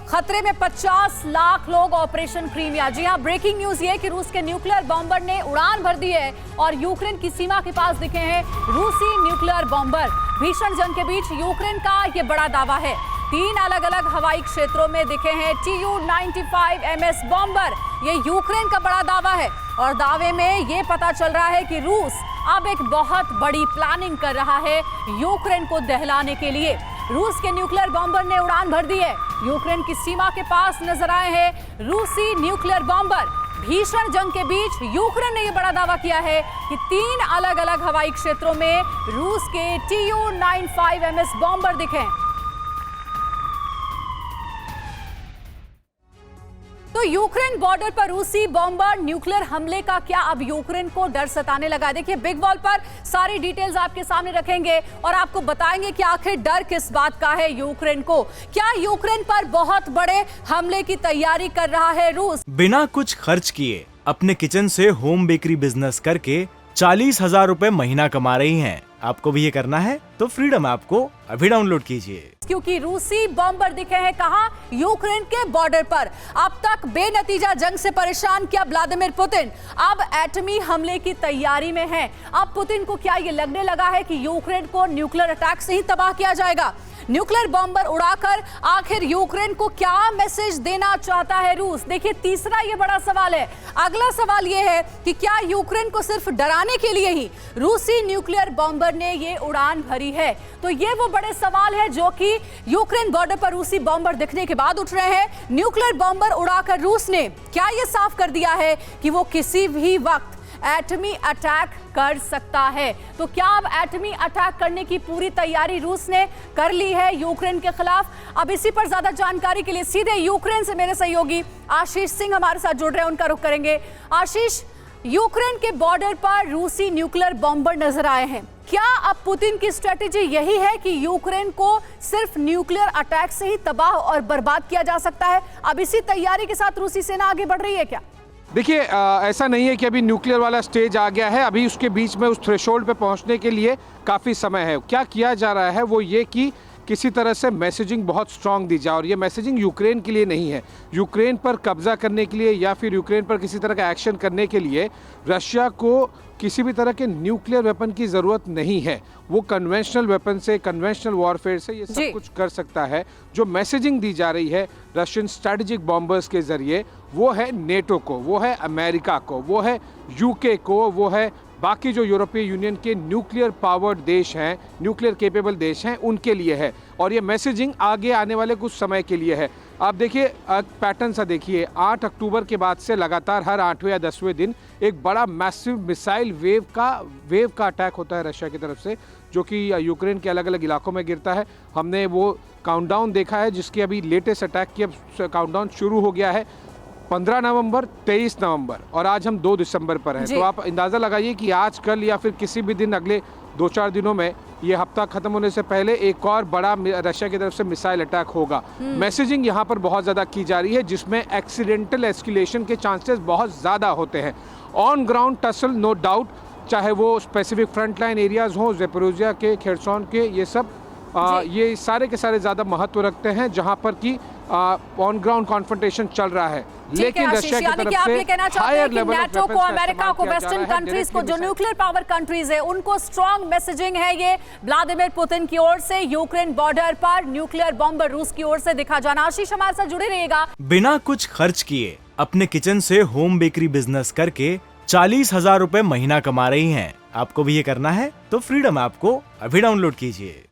खतरे में 50 लाख लोग। Operation Crimea. जी हां, ब्रेकिंग न्यूज ये कि रूस के न्यूक्लियर बॉम्बर ने उड़ान भर दी है और यूक्रेन की सीमा के पास दिखे हैं रूसी न्यूक्लियर बॉम्बर। भीषण जंग के बीच यूक्रेन का ये बड़ा दावा है। 3 अलग अलग हवाई क्षेत्रों में दिखे हैं Tu-95MS बॉम्बर। ये यूक्रेन का बड़ा दावा है और दावे में ये पता चल रहा है कि रूस अब एक बहुत बड़ी प्लानिंग कर रहा है यूक्रेन को दहलाने के लिए। रूस के न्यूक्लियर बॉम्बर ने उड़ान भर दी है। यूक्रेन की सीमा के पास नजर आए हैं रूसी न्यूक्लियर बॉम्बर। भीषण जंग के बीच यूक्रेन ने यह बड़ा दावा किया है कि 3 अलग अलग हवाई क्षेत्रों में रूस के Tu-95MS बॉम्बर दिखे। तो यूक्रेन बॉर्डर पर रूसी बॉम्बर न्यूक्लियर हमले का क्या अब यूक्रेन को डर सताने लगा? देखिए, बिग वॉल पर सारी डिटेल्स आपके सामने रखेंगे और आपको बताएंगे कि आखिर डर किस बात का है यूक्रेन को। क्या यूक्रेन पर बहुत बड़े हमले की तैयारी कर रहा है रूस? बिना कुछ खर्च किए अपने किचन से होम बेकरी बिजनेस करके 40,000 रुपए महीना कमा रही हैं। आपको भी ये करना है तो फ्रीडम ऐप को अभी डाउनलोड कीजिए। क्योंकि रूसी बॉम्बर दिखे हैं कहां? यूक्रेन के बॉर्डर पर। अब तक बेनतीजा जंग से परेशान किया व्लादिमीर पुतिन अब एटमी हमले की तैयारी में है। अब पुतिन को क्या ये लगने लगा है कि यूक्रेन को न्यूक्लियर अटैक से ही तबाह किया जाएगा? न्यूक्लियर बॉम्बर उड़ाकर आखिर यूक्रेन को क्या मैसेज देना चाहता है रूस? देखिए, तीसरा ये बड़ा सवाल है। अगला सवाल ये है कि क्या यूक्रेन को सिर्फ डराने के लिए ही रूसी न्यूक्लियर बॉम्बर ने ये उड़ान भरी है? तो ये वो बड़े सवाल है जो कि यूक्रेन बॉर्डर पर रूसी बॉम्बर दिखने के बाद उठ रहे हैं। न्यूक्लियर बॉम्बर उड़ाकर रूस ने क्या ये साफ कर दिया है कि वो किसी भी वक्त एटमी अटैक कर सकता है? तो क्या अब एटमी अटैक करने की पूरी तैयारी रूस ने कर ली है यूक्रेन के खिलाफ? अब इसी पर ज्यादा जानकारी के लिए सीधे यूक्रेन से मेरे सहयोगी आशीष सिंह हमारे साथ जुड़ रहे हैं, उनका रुख करेंगे। आशीष, यूक्रेन के बॉर्डर पर रूसी न्यूक्लियर बॉम्बर नजर आए हैं। क्या अब पुतिन की स्ट्रेटेजी यही है कि यूक्रेन को सिर्फ न्यूक्लियर अटैक से ही तबाह और बर्बाद किया जा सकता है? अब इसी तैयारी के साथ रूसी सेना आगे बढ़ रही है क्या? देखिए, ऐसा नहीं है कि अभी न्यूक्लियर वाला स्टेज आ गया है। अभी उसके बीच में उस थ्रेशोल्ड पे पहुंचने के लिए काफ़ी समय है। क्या किया जा रहा है वो ये कि किसी तरह से मैसेजिंग बहुत स्ट्रांग दी जाए, और ये मैसेजिंग यूक्रेन के लिए नहीं है। यूक्रेन पर कब्जा करने के लिए या फिर यूक्रेन पर किसी तरह का एक्शन करने के लिए रशिया को किसी भी तरह के न्यूक्लियर वेपन की ज़रूरत नहीं है। वो कन्वेंशनल वेपन से, कन्वेंशनल वॉरफेयर से ये सब कुछ कर सकता है। जो मैसेजिंग दी जा रही है रशियन स्ट्रैटेजिक बॉम्बर्स के ज़रिए, वो है नेटो को, वो है अमेरिका को, वो है यूके को, वो है बाकी जो यूरोपीय यूनियन के न्यूक्लियर पावर्ड देश हैं, न्यूक्लियर केपेबल देश हैं, उनके लिए है। और ये मैसेजिंग आगे आने वाले कुछ समय के लिए है। आप देखिए, पैटर्न सा देखिए, 8 अक्टूबर के बाद से लगातार हर 8वें या 10वें दिन एक बड़ा मैसिव मिसाइल वेव का अटैक होता है रशिया की तरफ से, जो कि यूक्रेन के अलग अलग इलाकों में गिरता है। हमने वो काउंटडाउन देखा है जिसकी अभी लेटेस्ट अटैक की अब काउंटडाउन शुरू हो गया है। 15 नवंबर, 23 नवंबर और आज हम 2 दिसंबर पर हैं। तो आप अंदाज़ा लगाइए कि आज, कल या फिर किसी भी दिन अगले 2-4 दिनों में ये हफ्ता खत्म होने से पहले एक और बड़ा रशिया की तरफ से मिसाइल अटैक होगा। मैसेजिंग यहाँ पर बहुत ज़्यादा की जा रही है, जिसमें एक्सीडेंटल एस्केलेशन के चांसेस बहुत ज़्यादा होते हैं। On ground tussle no doubt, चाहे वो स्पेसिफिक फ्रंट लाइन एरियाज़ हों, ज़ेपोरिजिया के, खेरसोन के, ये सब ये सारे के सारे ज़्यादा महत्व रखते हैं जहाँ पर कि ऑन ग्राउंड कॉन्फ्रंटेशन चल रहा है। लेकिन रशिया की तरफ से हायर लेवल ऑफ नेटो को, अमेरिका को, वेस्टर्न कंट्रीज को, जो न्यूक्लियर पावर कंट्रीज है, उनको स्ट्रांग मैसेजिंग है ये व्लादिमीर पुतिन की ओर से यूक्रेन बॉर्डर पर न्यूक्लियर बॉम्बर रूस की ओर से दिखा जाना। आशीष, हमारे साथ जुड़े रहिएगा। बिना कुछ खर्च किए अपने किचन से होम बेकरी बिजनेस करके 40,000 रुपए महीना कमा रही हैं। आपको भी ये करना है तो फ्रीडम ऐप को अभी डाउनलोड कीजिए।